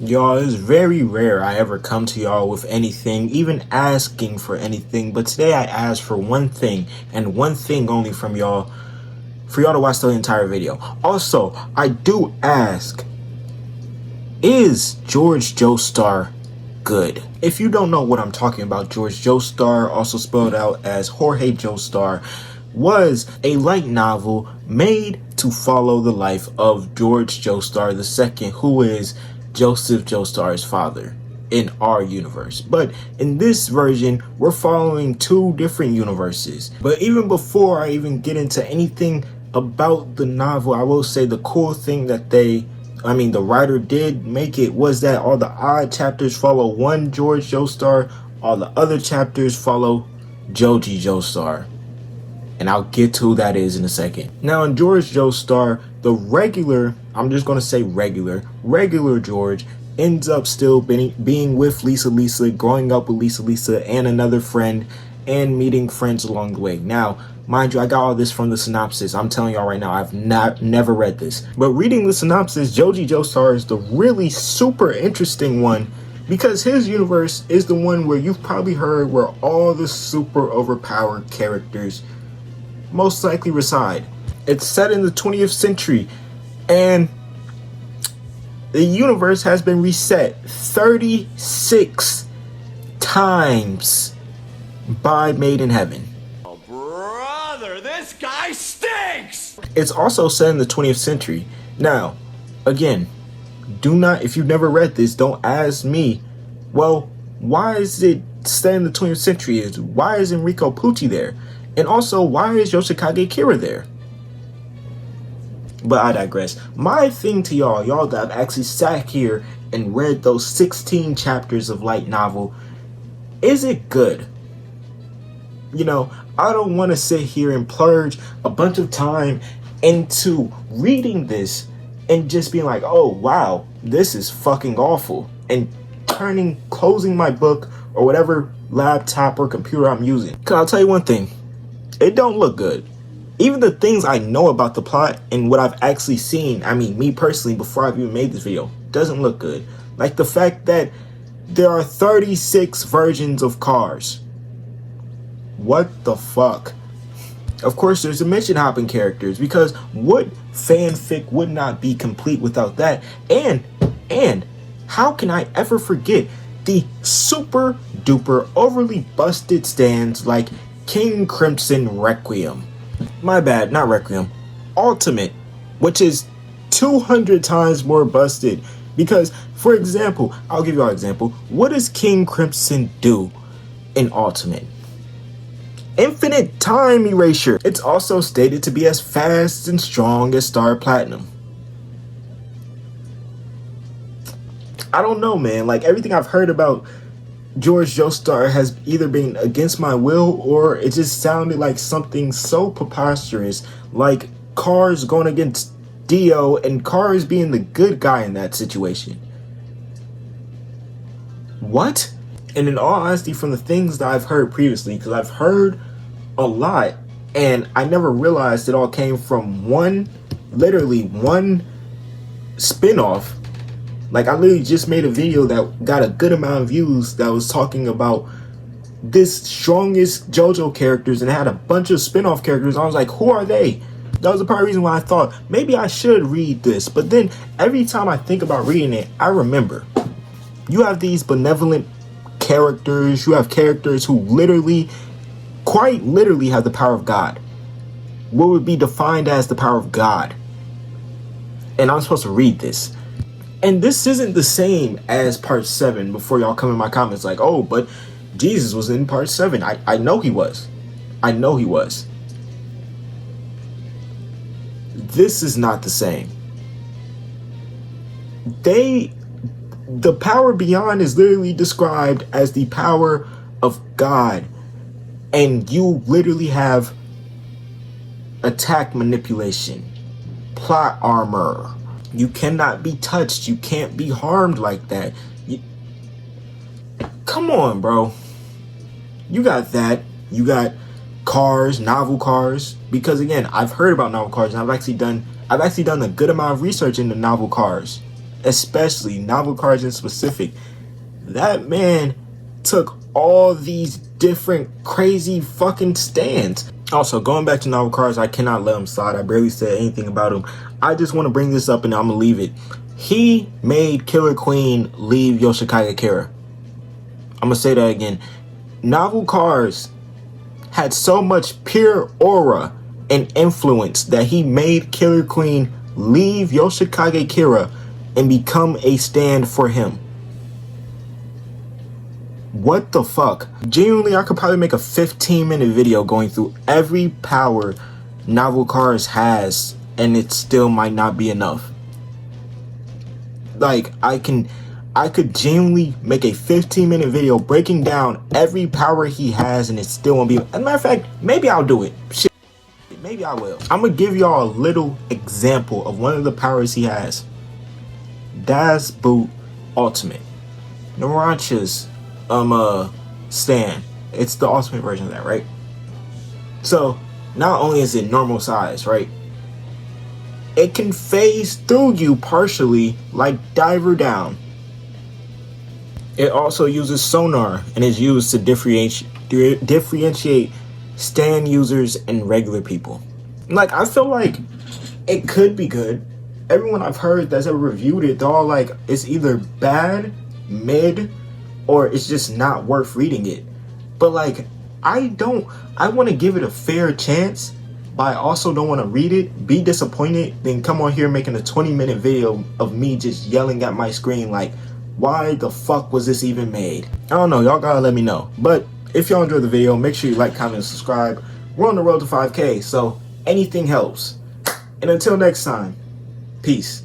Y'all, it's very rare I ever come to y'all with anything, even asking for anything, but today I asked for one thing, and one thing only from y'all, for y'all to watch the entire video. Also, I do ask, is George Joestar good? If you don't know what I'm talking about, George Joestar, also spelled out as Jorge Joestar, was a light novel made to follow the life of George Joestar II, who is Joseph Joestar's father in our universe. But in this version, we're following two different universes. But even before I even get into anything about the novel, I will say the cool thing that the writer did make it was that all the odd chapters follow one George Joestar, all the other chapters follow Joji Joestar. And I'll get to who that is in a second. Now, in George Joestar, the regular, I'm just going to say regular George ends up still being with Lisa, growing up with Lisa and another friend, and meeting friends along the way. Now, mind you, I got all this from the synopsis. I'm telling y'all right now, I've never read this. But reading the synopsis, Joji Joestar is the really super interesting one, because his universe is the one where you've probably heard where all the super overpowered characters most likely reside. It's set in the 20th century, and the universe has been reset 36 times by Made in Heaven. Oh, brother, this guy stinks! It's also set in the 20th century. Now, again, do not, if you've never read this, don't ask me, well, why is it set in the 20th century? Why is Enrico Pucci there? And also, why is Hokagekhi there? But I digress. My thing to y'all that I've actually sat here and read those 16 chapters of light novel, is it good? You know, I don't want to sit here and plurge a bunch of time into reading this and just being like, oh wow, this is fucking awful, and closing my book or whatever laptop or computer I'm using. Cause I'll tell you one thing, it don't look good. Even the things I know about the plot and what I've actually seen, I mean, me personally, before I've even made this video, doesn't look good. Like the fact that there are 36 versions of cars. What the fuck? Of course, there's dimension hopping characters, because what fanfic would not be complete without that? And how can I ever forget the super duper overly busted stands like King Crimson Requiem. My bad, not Requiem. Ultimate, which is 200 times more busted. Because, for example, I'll give you an example. What does King Crimson do in Ultimate? Infinite time erasure. It's also stated to be as fast and strong as Star Platinum. I don't know, man. Like, everything I've heard about George Joestar has either been against my will, or it just sounded like something so preposterous, like Cars going against Dio and Cars being the good guy in that situation. What? And in all honesty, from the things that I've heard previously, because I've heard a lot, and I never realized it all came from literally one spin-off. Like, I literally just made a video that got a good amount of views that was talking about this strongest JoJo characters, and it had a bunch of spin-off characters. I was like, who are they? That was the part of the reason why I thought maybe I should read this. But then every time I think about reading it, I remember you have these benevolent characters. You have characters who quite literally have the power of God. What would be defined as the power of God? And I'm supposed to read this. And this isn't the same as part 7, before y'all come in my comments like, oh, but Jesus was in part 7. I know he was. I know he was. This is not the same. The power beyond is literally described as the power of God. And you literally have attack manipulation, plot armor. You cannot be touched. You can't be harmed like that. Come on, bro. You got that. You got cars, novel cars. Because again, I've heard about novel cars, and I've actually done a good amount of research into novel cars. especially novel cards in specific, that man took all these different crazy fucking stands. Also, going back to novel cards, I cannot let him slide. I barely said anything about him. I just want to bring this up and I'm gonna leave it. He made Killer Queen leave Hokagekhi. I'm gonna say that again. Novel cards had so much pure aura and influence that he made Killer Queen leave Hokagekhi and become a stand for him. What the fuck? Genuinely, I could probably make a 15-minute video going through every power novel cards has, and it still might not be enough. Like, I could genuinely make a 15-minute video breaking down every power he has, and it still won't be. As a matter of fact, maybe I'll do it. Shit, maybe I will. I'm gonna give y'all a little example of one of the powers he has. Das Boot Ultimate. Narancha's stand. It's the ultimate version of that, right? So not only is it normal size, right? It can phase through you partially like Diver Down. It also uses sonar and is used to differentiate stand users and regular people. Like, I feel like it could be good. Everyone I've heard that's ever reviewed it, they're all like, it's either bad, mid, or it's just not worth reading it. But like, I want to give it a fair chance, but I also don't want to read it, be disappointed, then come on here making a 20-minute video of me just yelling at my screen like, why the fuck was this even made? I don't know, y'all gotta let me know. But if y'all enjoyed the video, make sure you like, comment, and subscribe. We're on the road to 5K, so anything helps. And until next time, peace.